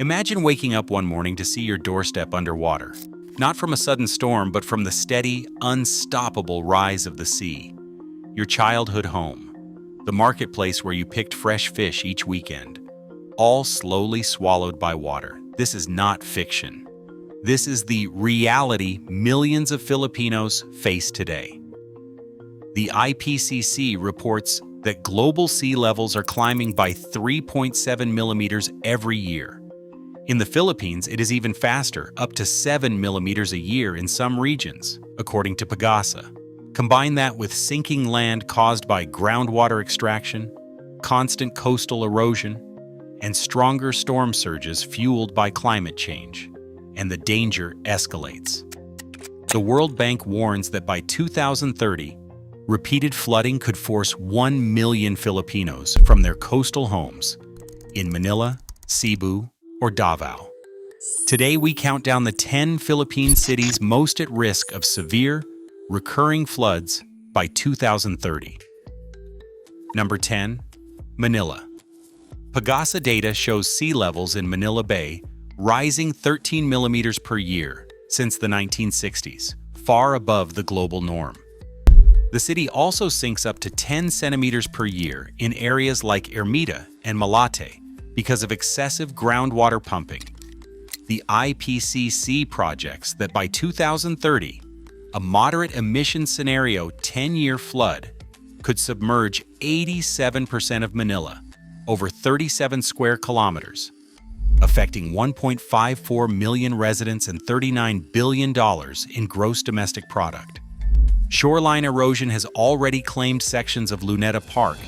Imagine waking up one morning to see your doorstep underwater, not from a sudden storm, but from the steady, unstoppable rise of the sea. Your childhood home, the marketplace where you picked fresh fish each weekend, all slowly swallowed by water. This is not fiction. This is the reality millions of Filipinos face today. The IPCC reports that global sea levels are climbing by 3.7 millimeters every year. In the Philippines, it is even faster, up to 7 millimeters a year in some regions, according to Pagasa. Combine that with sinking land caused by groundwater extraction, constant coastal erosion, and stronger storm surges fueled by climate change, and the danger escalates. The World Bank warns that by 2030, repeated flooding could force 1 million Filipinos from their coastal homes in Manila, Cebu, or Davao. Today, we count down the 10 Philippine cities most at risk of severe, recurring floods by 2030. Number 10. Manila. Pagasa data shows sea levels in Manila Bay rising 13 millimeters per year since the 1960s, far above the global norm. The city also sinks up to 10 centimeters per year in areas like Ermita and Malate because of excessive groundwater pumping. The IPCC projects that by 2030, a moderate emission scenario 10-year flood could submerge 87% of Manila, over 37 square kilometers, affecting 1.54 million residents and $39 billion in gross domestic product. Shoreline erosion has already claimed sections of Luneta Park,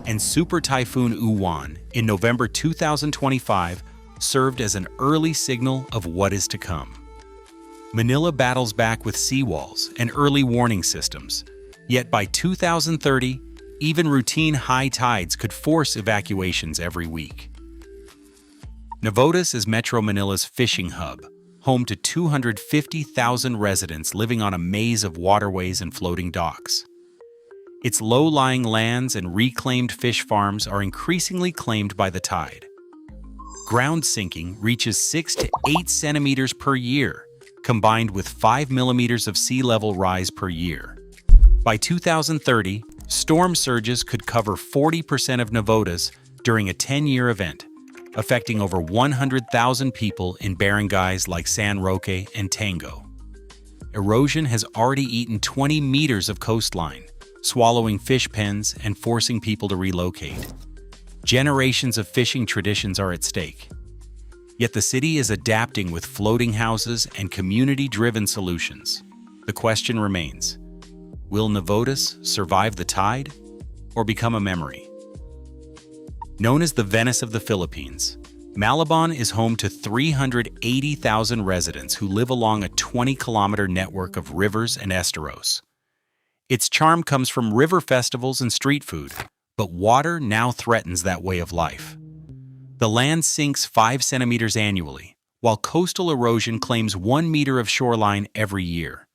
and Super Typhoon Uwan in November 2025 served as an early signal of what is to come. Manila battles back with seawalls and early warning systems, yet by 2030, even routine high tides could force evacuations every week. Navotas is Metro Manila's fishing hub, home to 250,000 residents living on a maze of waterways and floating docks. Its low-lying lands and reclaimed fish farms are increasingly claimed by the tide. Ground sinking reaches 6 to 8 centimeters per year, combined with 5 millimeters of sea level rise per year. By 2030, storm surges could cover 40% of Navotas during a 10-year event, affecting over 100,000 people in barangays like San Roque and Tango. Erosion has already eaten 20 meters of coastline, swallowing fish pens and forcing people to relocate. Generations of fishing traditions are at stake. Yet the city is adapting with floating houses and community-driven solutions. The question remains, will Navotas survive the tide or become a memory? Known as the Venice of the Philippines, Malabon is home to 380,000 residents who live along a 20-kilometer network of rivers and estuaries. Its charm comes from river festivals and street food, but water now threatens that way of life. The land sinks 5 centimeters annually, while coastal erosion claims 1 meter of shoreline every year.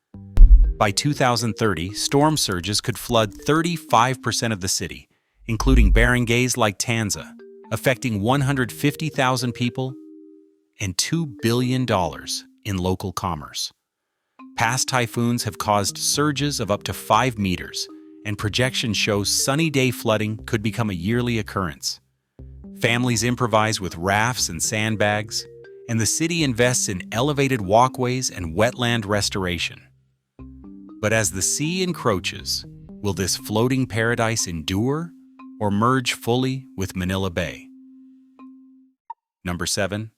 By 2030, storm surges could flood 35% of the city, including barangays like Tanza, affecting 150,000 people and $2 billion in local commerce. Past typhoons have caused surges of up to 5 meters, and projections show sunny day flooding could become a yearly occurrence. Families improvise with rafts and sandbags, and the city invests in elevated walkways and wetland restoration. But as the sea encroaches, will this floating paradise endure or merge fully with Manila Bay? Number 7.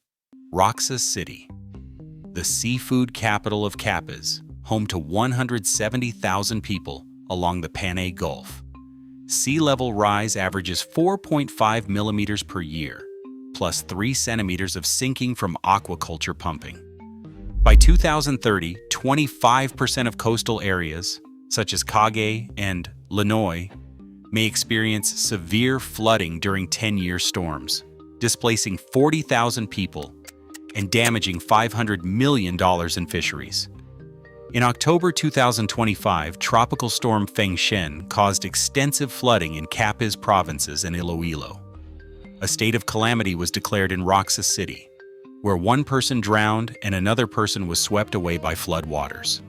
Roxas City. The seafood capital of Capiz, home to 170,000 people along the Panay Gulf. Sea level rise averages 4.5 millimeters per year, plus 3 centimeters of sinking from aquaculture pumping. By 2030, 25% of coastal areas, such as Cagayan and Lanoy, may experience severe flooding during 10-year storms, displacing 40,000 people and damaging $500 million in fisheries. In October 2025, Tropical Storm Fengshen caused extensive flooding in Capiz provinces and Iloilo. A state of calamity was declared in Roxas City, where one person drowned and another person was swept away by floodwaters.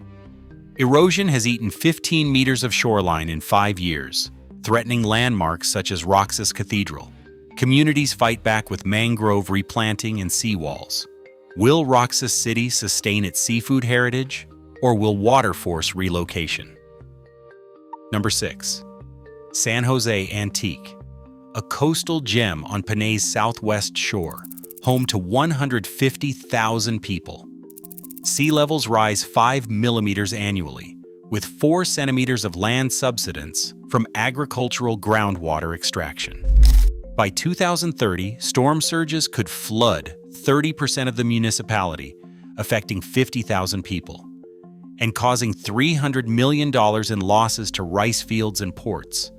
Erosion has eaten 15 meters of shoreline in 5 years, threatening landmarks such as Roxas Cathedral. Communities fight back with mangrove replanting and seawalls. Will Roxas City sustain its seafood heritage, or will water force relocation? Number 6. San Jose Antique, a coastal gem on Panay's southwest shore, home to 150,000 people. Sea levels rise 5 millimeters annually, with 4 centimeters of land subsidence from agricultural groundwater extraction. By 2030, storm surges could flood 30% of the municipality, affecting 50,000 people, and causing $300 million in losses to rice fields and ports.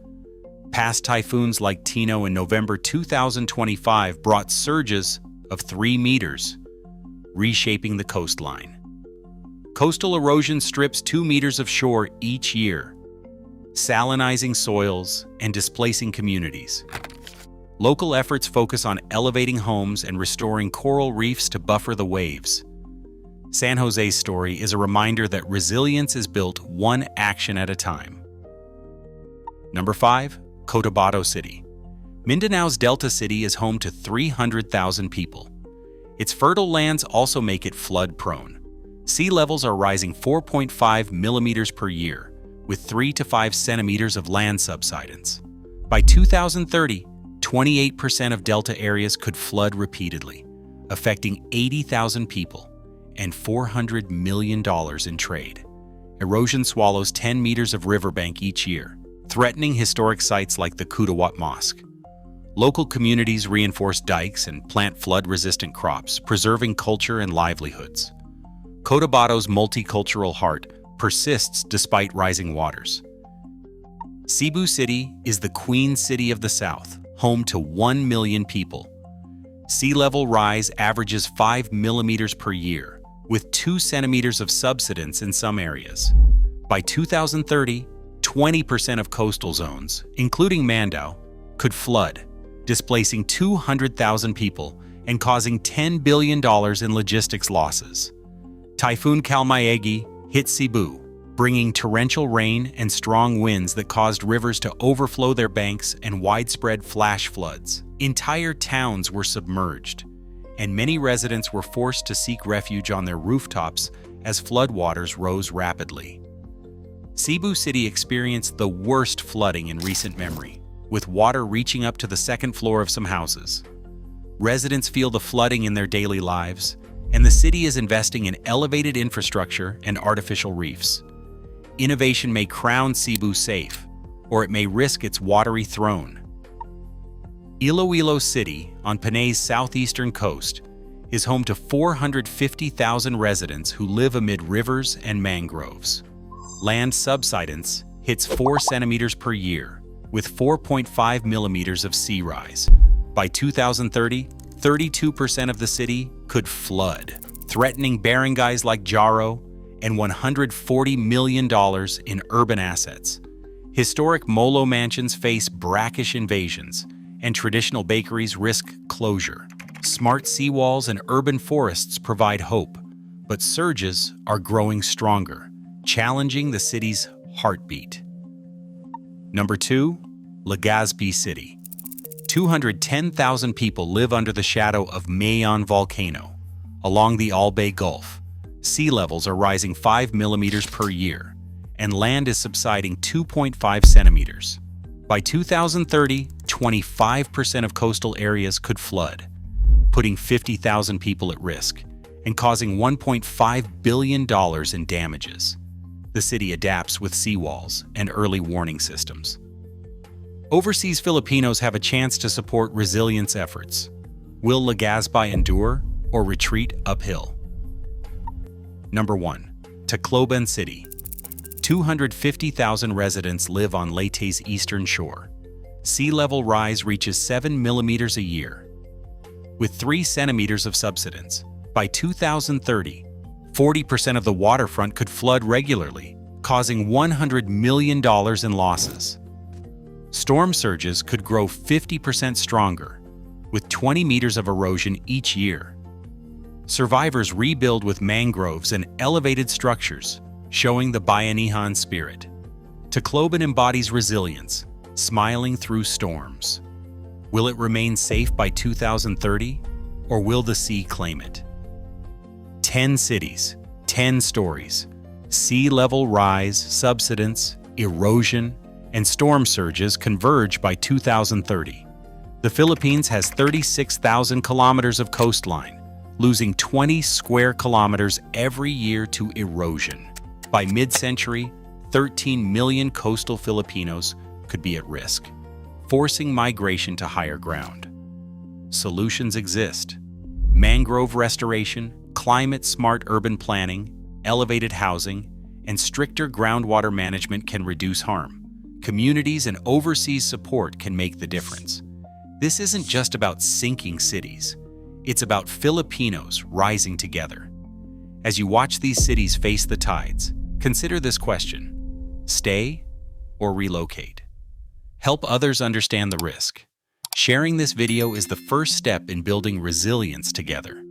Past typhoons like Tino in November 2025 brought surges of 3 meters, reshaping the coastline. Coastal erosion strips 2 meters of shore each year, salinizing soils and displacing communities. Local efforts focus on elevating homes and restoring coral reefs to buffer the waves. San Jose's story is a reminder that resilience is built one action at a time. Number 5. Cotabato City. Mindanao's Delta City is home to 300,000 people. Its fertile lands also make it flood-prone. Sea levels are rising 4.5 millimeters per year, with 3 to 5 centimeters of land subsidence. By 2030, 28% of delta areas could flood repeatedly, affecting 80,000 people and $400 million in trade. Erosion swallows 10 meters of riverbank each year, threatening historic sites like the Kutawat Mosque. Local communities reinforce dikes and plant flood-resistant crops, preserving culture and livelihoods. Cotabato's multicultural heart persists despite rising waters. Cebu City is the Queen City of the South, home to 1 million people. Sea level rise averages 5 millimeters per year, with 2 centimeters of subsidence in some areas. By 2030, 20% of coastal zones, including Mandaue, could flood, displacing 200,000 people and causing $10 billion in logistics losses. Typhoon Kalmayegi hit Cebu, bringing torrential rain and strong winds that caused rivers to overflow their banks and widespread flash floods. Entire towns were submerged, and many residents were forced to seek refuge on their rooftops as floodwaters rose rapidly. Cebu City experienced the worst flooding in recent memory, with water reaching up to the second floor of some houses. Residents feel the flooding in their daily lives, and the city is investing in elevated infrastructure and artificial reefs. Innovation may crown Cebu safe, or it may risk its watery throne. Iloilo City, on Panay's southeastern coast, is home to 450,000 residents who live amid rivers and mangroves. Land subsidence hits 4 centimeters per year, with 4.5 millimeters of sea rise. By 2030, 32% of the city could flood, threatening barangays like Jaro and $140 million in urban assets. Historic Molo mansions face brackish invasions, and traditional bakeries risk closure. Smart seawalls and urban forests provide hope, but surges are growing stronger, challenging the city's heartbeat. Number 2. Legazpi City. 210,000 people live under the shadow of Mayon volcano. Along the Albay Gulf, sea levels are rising 5 millimeters per year, and land is subsiding 2.5 centimeters. By 2030, 25% of coastal areas could flood, putting 50,000 people at risk and causing $1.5 billion in damages. The city adapts with seawalls and early warning systems. Overseas Filipinos have a chance to support resilience efforts. Will Legazpi endure or retreat uphill? Number 1. Tacloban City. 250,000 residents live on Leyte's eastern shore. Sea level rise reaches 7 millimeters a year, with 3 centimeters of subsidence. By 2030, 40% of the waterfront could flood regularly, causing $100 million in losses. Storm surges could grow 50% stronger, with 20 meters of erosion each year. Survivors rebuild with mangroves and elevated structures, showing the Bayanihan spirit. Tacloban embodies resilience, smiling through storms. Will it remain safe by 2030, or will the sea claim it? 10 cities, 10 stories. Sea level rise, subsidence, erosion, and storm surges converge by 2030. The Philippines has 36,000 kilometers of coastline, losing 20 square kilometers every year to erosion. By mid-century, 13 million coastal Filipinos could be at risk, forcing migration to higher ground. Solutions exist. Mangrove restoration, climate-smart urban planning, elevated housing, and stricter groundwater management can reduce harm. Communities and overseas support can make the difference. This isn't just about sinking cities. It's about Filipinos rising together. As you watch these cities face the tides, consider this question: stay or relocate? Help others understand the risk. Sharing this video is the first step in building resilience together.